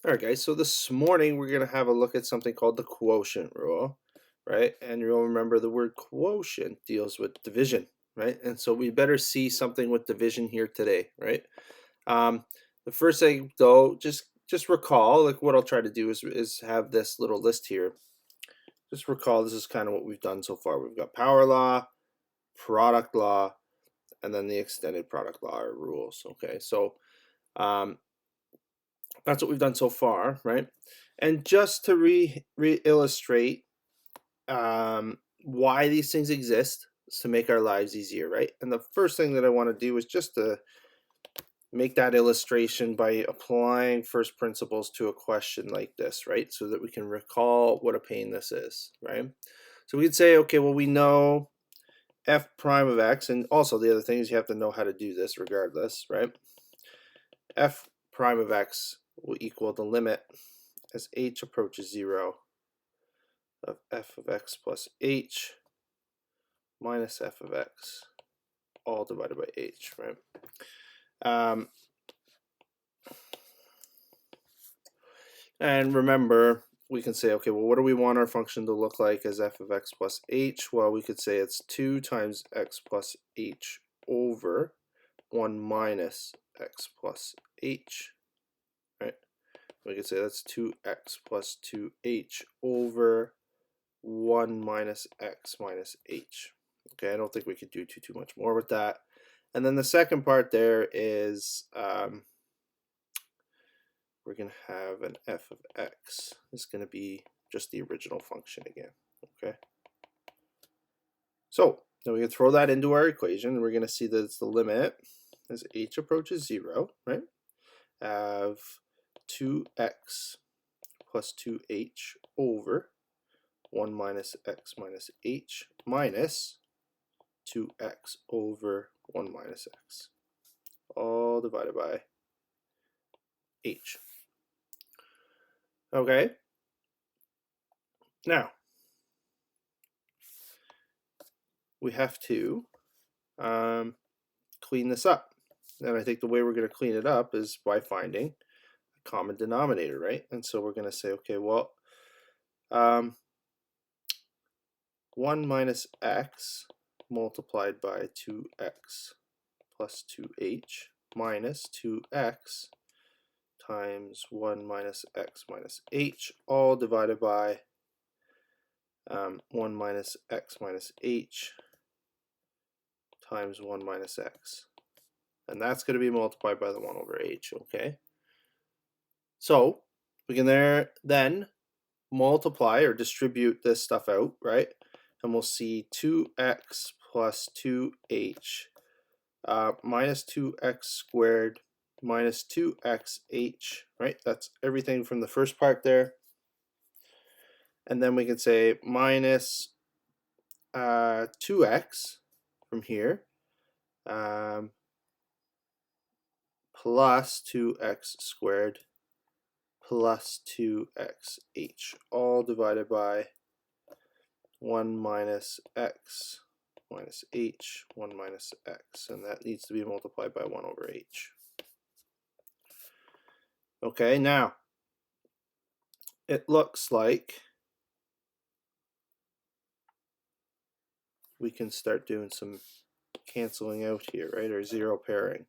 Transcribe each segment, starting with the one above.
All right, guys. So this morning we're going to have a look at something called the quotient rule, right? And you'll remember the word quotient deals with division, right? And so we better see something with division here today, right? Um, the first thing, though, just recall, like what I'll try to do is have this little list here. Just recall this is kind of what we've done so far. We've got power law, product law, and then the extended product law or rules. Okay, so um, that's what we've done so far, right? And just to illustrate why these things exist is to make our lives easier, right? And the first thing that I want to do is just to make that illustration by applying first principles to a question like this, right? So that we can recall what a pain this is, right? So we could say, okay, well, we know f prime of x, and also the other thing is you have to know how to do this regardless, right? F prime of x will equal the limit as h approaches 0 of f of x plus h minus f of x, all divided by h, right? And remember, we can say, okay, well, what do we want our function to look like as f of x plus h? Well, we could say it's 2 times x plus h over 1 minus x plus h, right? We could say that's 2x plus 2h over 1 minus x minus h. Okay, I don't think we could do too much more with that. And then the second part there is we're going to have an f of x. It's going to be just the original function again. Okay. So now we can throw that into our equation, and we're going to see that it's the limit as h approaches 0, right, of 2x plus 2h over 1 minus x minus h minus 2x over 1 minus x, all divided by h. Okay, now we have to clean this up. And I think the way we're going to clean it up is by finding a common denominator, right? And so we're going to say, okay, well, 1 minus x multiplied by 2x plus 2h minus 2x times 1 minus x minus h, all divided by 1 minus x minus h times 1 minus x. And that's going to be multiplied by the 1 over h, okay? So we can then multiply or distribute this stuff out, right? And we'll see 2x plus 2h minus 2x squared minus 2xh, right? That's everything from the first part there. And then we can say minus 2x from here plus 2x squared plus 2xh, all divided by 1 minus x minus h, 1 minus x, and that needs to be multiplied by 1 over h. Okay, now it looks like we can start doing some canceling out here, right, or zero pairing.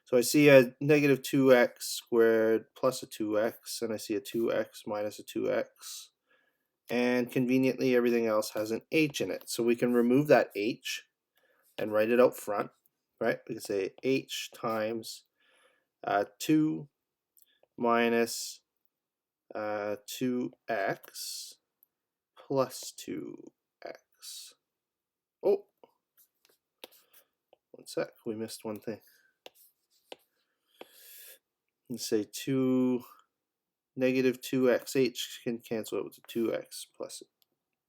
So I see a negative 2x squared plus a 2x, and I see a 2x minus a 2x. And conveniently, everything else has an h in it. So we can remove that h and write it out front, right? We can say h times 2 minus 2x plus 2x. Oh, one sec, we missed one thing. Let's say negative 2xh can cancel out with 2x plus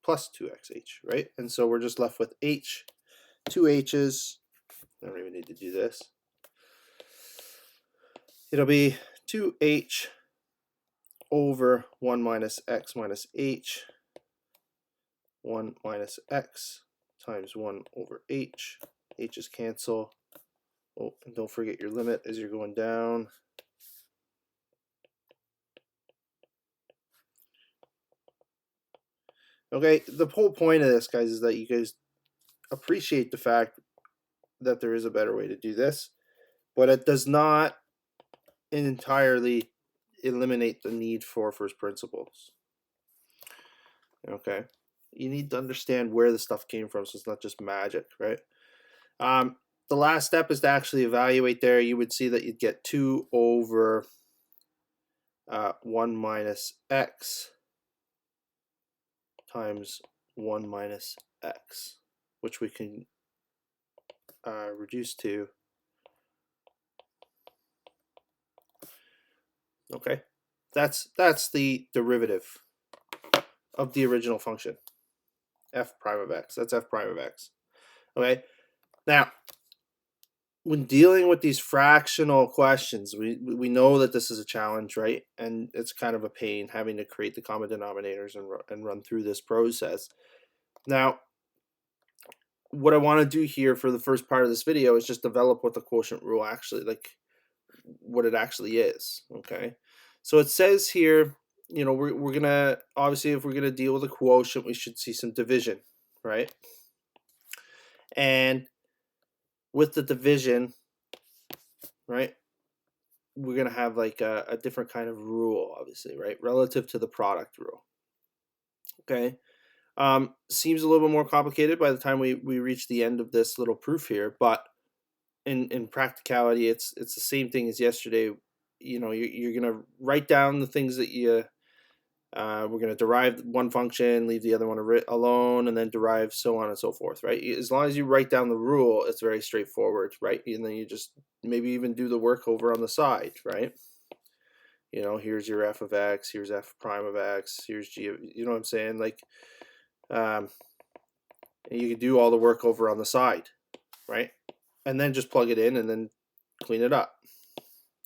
2xh, right? And so we're just left with h, two h's. I don't even need to do this. It'll be 2h over 1 minus x minus h, 1 minus x times 1 over h. H's cancel. Oh, and don't forget your limit as you're going down. Okay, the whole point of this, guys, is that you guys appreciate the fact that there is a better way to do this, but it does not entirely eliminate the need for first principles. Okay, you need to understand where the stuff came from, so it's not just magic, right? The last step is to actually evaluate there. You would see that you'd get 2 over 1 minus x times 1 minus x, which we can reduce to, okay, that's the derivative of the original function, f prime of x. That's f prime of x. Okay, now when dealing with these fractional questions, we know that this is a challenge, right? And it's kind of a pain having to create the common denominators and run through this process. Now, what I want to do here for the first part of this video is just develop what the quotient rule actually, like what it actually is, okay? So it says here, you know, we're gonna, obviously if we're gonna deal with a quotient, we should see some division, right? And with the division, right, we're gonna have like a different kind of rule, obviously, right, relative to the product rule. Okay, seems a little bit more complicated by the time we reach the end of this little proof here, but in practicality, it's the same thing as yesterday. You know, you're gonna write down the things that you we're going to derive one function, leave the other one alone, and then derive so on and so forth, right? As long as you write down the rule, it's very straightforward, right? And then you just maybe even do the work over on the side, right? You know, here's your f of x, here's f prime of x, here's g of, you know what I'm saying? Like, and you can do all the work over on the side, right? And then just plug it in and then clean it up,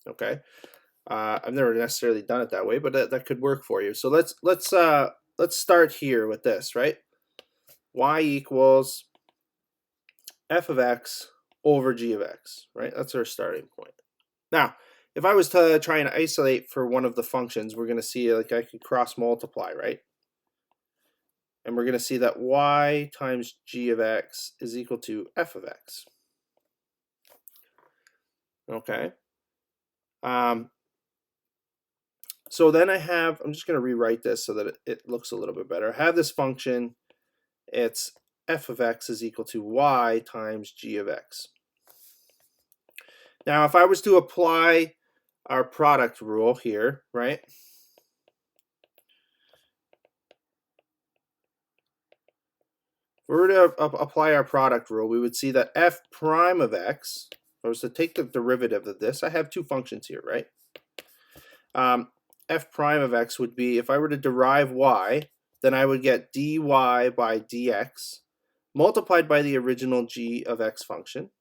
okay? I've never necessarily done it that way, but that could work for you. So let's start here with this, right? Y equals f of x over g of x, right? That's our starting point. Now, if I was to try and isolate for one of the functions, we're going to see like I could cross multiply, right? And we're going to see that y times g of x is equal to f of x. Okay. So then I have, I'm just going to rewrite this so that it looks a little bit better. I have this function, it's f of x is equal to y times g of x. Now, if I was to apply our product rule here, right? If we were to apply our product rule, we would see that f prime of x, if I was to take the derivative of this, I have two functions here, right? F prime of x would be, if I were to derive y, then I would get dy by dx multiplied by the original g of x function.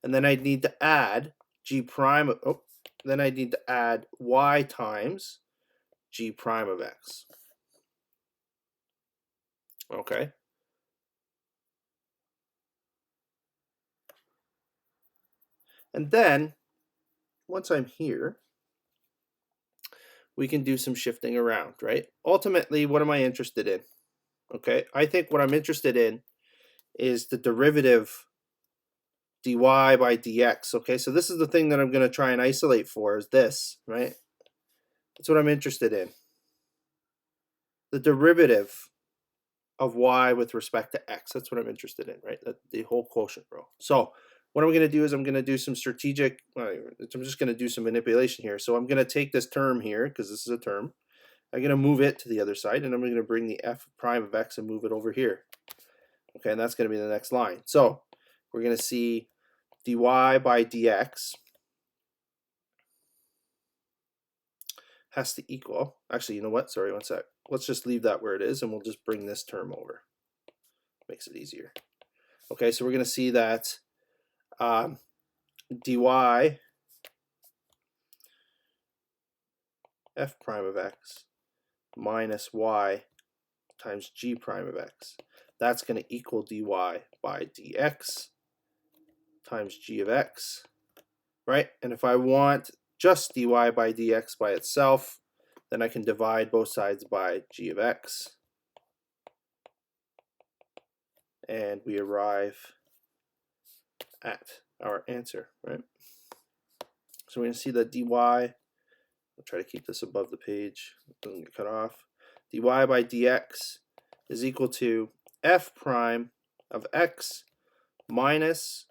And then I'd need to add g prime, then I'd need to add y times g prime of x. Okay. And then, once I'm here, we can do some shifting around, right? Ultimately, what am I interested in? Okay, I think what I'm interested in is the derivative dy by dx. Okay, so this is the thing that I'm going to try and isolate for, is this, right? That's what I'm interested in. The derivative of y with respect to x. That's what I'm interested in, right? The whole quotient rule. So what I'm going to do is I'm going to do some strategic, I'm just going to do some manipulation here. So I'm going to take this term here, because this is a term. I'm going to move it to the other side, and I'm going to bring the f prime of x and move it over here. Okay, and that's going to be the next line. So we're going to see dy by dx has to equal, actually, you know what? Sorry, one sec. Let's just leave that where it is, and we'll just bring this term over. Makes it easier. Okay, so we're going to see that dy f prime of x minus y times g prime of x. That's going to equal dy by dx times g of x, right? And if I want just dy by dx by itself, then I can divide both sides by g of x. and we arrive at our answer, right? So we're going to see that dy, I'll try to keep this above the page, it doesn't get cut off. Dy by dx is equal to f prime of x minus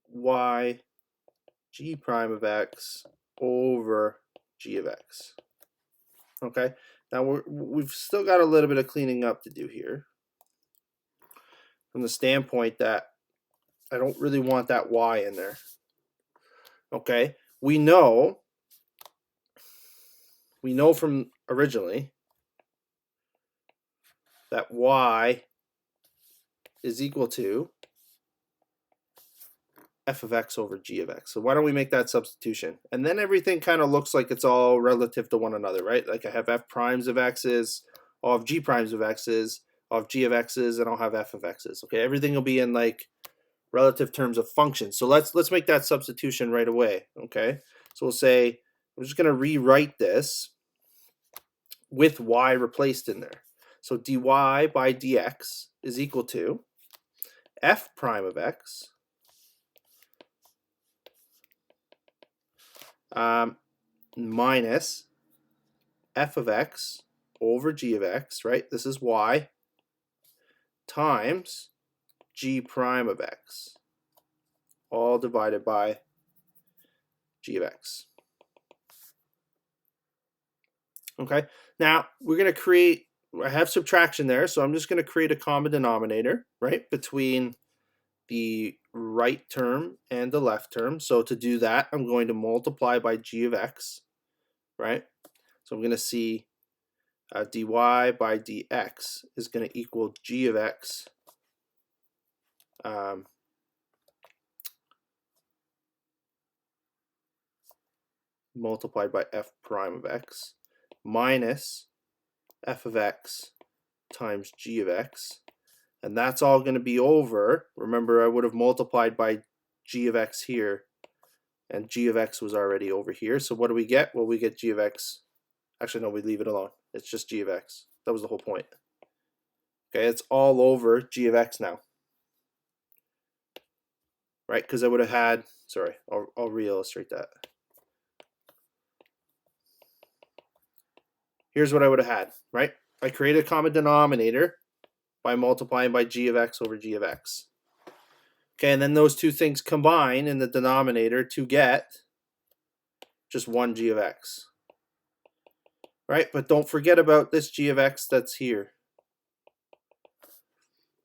y g prime of x over g of x. Okay, now we've still got a little bit of cleaning up to do here from the standpoint that I don't really want that y in there. Okay, we know from originally that y is equal to f of x over g of x. So why don't we make that substitution? And then everything kind of looks like it's all relative to one another, right? Like I have f primes of x's, I'll have g primes of x's, I'll have g of x's, and I'll have f of x's. Okay, everything will be in like relative terms of functions. So let's make that substitution right away. Okay, so we'll say I'm just going to rewrite this with y replaced in there. So dy by dx is equal to f prime of x minus f of x over g of x, right? This is y, times g prime of x, all divided by g of x. Okay, now we're going to create, I have subtraction there, so I'm just going to create a common denominator, right, between the right term and the left term. So to do that, I'm going to multiply by g of x, right? So I'm going to see dy by dx is going to equal g of x multiplied by f prime of x minus f of x times g of x. And that's all going to be over. Remember, I would have multiplied by g of x here, and g of x was already over here. So what do we get? Well, we get g of x. Actually, no, we leave it alone. It's just g of x. That was the whole point. Okay, it's all over g of x now. Right, because I would have had, sorry, I'll re-illustrate that. Here's what I would have had, right? I created a common denominator by multiplying by g of x over g of x. Okay, and then those two things combine in the denominator to get just one g of x. Right, but don't forget about this g of x that's here.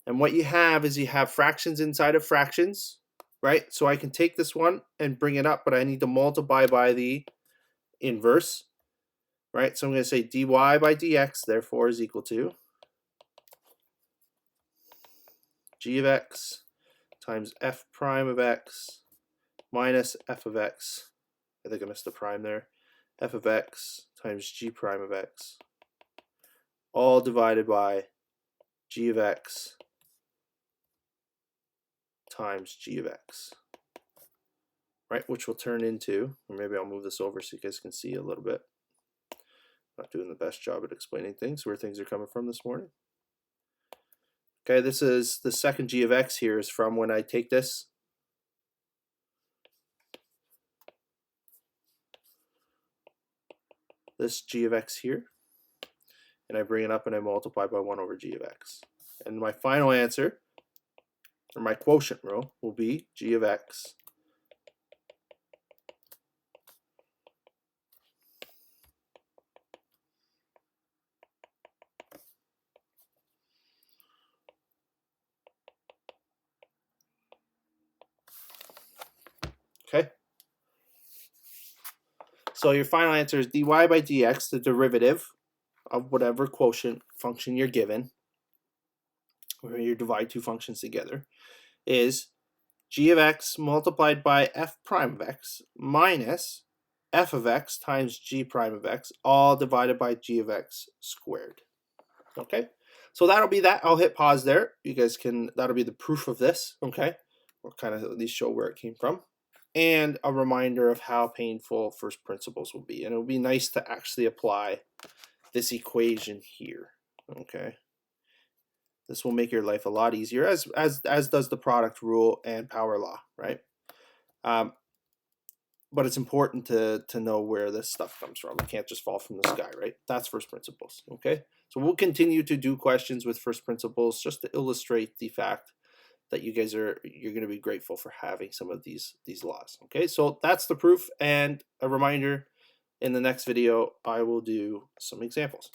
And what you have is you have fractions inside of fractions, right? So I can take this one and bring it up, but I need to multiply by the inverse, right? So I'm going to say dy by dx, therefore, is equal to g of x times f prime of x minus f of x. I think I missed a prime there. F of x times g prime of x, all divided by g of x times g of x, right? Which will turn into, or maybe I'll move this over so you guys can see a little bit. Not doing the best job at explaining things, where things are coming from this morning. Okay, this is the second g of x here is from when I take this g of x here, and I bring it up and I multiply by 1 over g of x. And my final answer, or my quotient rule, will be g of x okay? So your final answer is dy by dx, the derivative of whatever quotient function you're given, where you divide two functions together, is g of x multiplied by f prime of x minus f of x times g prime of x, all divided by g of x squared. Okay, so that'll be that. I'll hit pause there. You guys can, that'll be the proof of this, okay? We'll kind of at least show where it came from, and a reminder of how painful first principles will be. And it will be nice to actually apply this equation here, okay? This will make your life a lot easier, as does the product rule and power law, right? But it's important to know where this stuff comes from. It can't just fall from the sky, right? That's first principles, okay? So we'll continue to do questions with first principles just to illustrate the fact that you're going to be grateful for having some of these laws, okay? So that's the proof, and a reminder, in the next video, I will do some examples.